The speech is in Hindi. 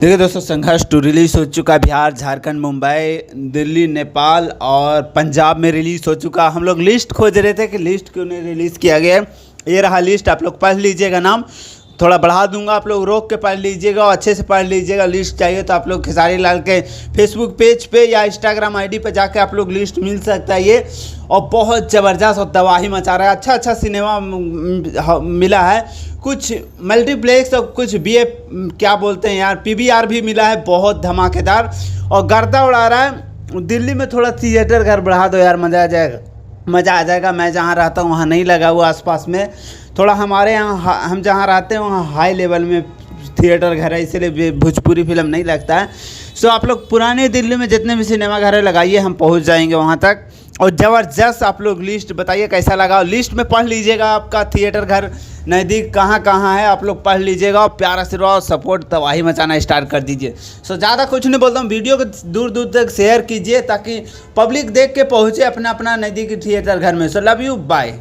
देखिए दोस्तों, संघर्ष 2 रिलीज हो चुका। बिहार, झारखंड, मुंबई, दिल्ली, नेपाल और पंजाब में रिलीज हो चुका। हम लोग लिस्ट खोज रहे थे कि लिस्ट क्यों नहीं रिलीज़ किया गया है। ये रहा लिस्ट, आप लोग पढ़ लीजिएगा। नाम थोड़ा बढ़ा दूंगा, आप लोग रोक के पढ़ लीजिएगा और अच्छे से पढ़ लीजिएगा। लिस्ट चाहिए तो आप लोग खेसारी लाल के फेसबुक पेज पे या इंस्टाग्राम आईडी पे जाके आप लोग लिस्ट मिल सकता है ये। और बहुत ज़बरदस्त और तबाही मचा रहा है। अच्छा सिनेमा मिला है, कुछ मल्टीप्लेक्स और कुछ क्या बोलते हैं यार, पीवीआर भी मिला है, बहुत धमाकेदार और गर्दा उड़ा रहा है। दिल्ली में थोड़ा थिएटर घर बढ़ा दो यार, मज़ा आ जाएगा। मैं जहाँ रहता हूँ वहाँ नहीं लगा हुआ आसपास में। थोड़ा हमारे यहाँ, हम जहाँ रहते हैं वहाँ हाई लेवल में थिएटर घर है, इसलिए भोजपुरी फिल्म नहीं लगता है। सो आप लोग पुराने दिल्ली में जितने भी सिनेमा घर है लगाइए, हम पहुँच जाएंगे वहाँ तक। और ज़बरदस्त आप लोग लिस्ट बताइए कैसा लगा। लिस्ट में पढ़ लीजिएगा, आपका थिएटर घर नज़दीक कहाँ है, आप लोग पढ़ लीजिएगा और प्यार आशीर्वाद सपोर्ट तबाही मचाना स्टार्ट कर दीजिए। सो ज़्यादा कुछ नहीं बोलता हूँ, वीडियो को दूर तक शेयर कीजिए ताकि पब्लिक देख के पहुँचे अपना नज़दीकी थिएटर घर में। So love you, bye.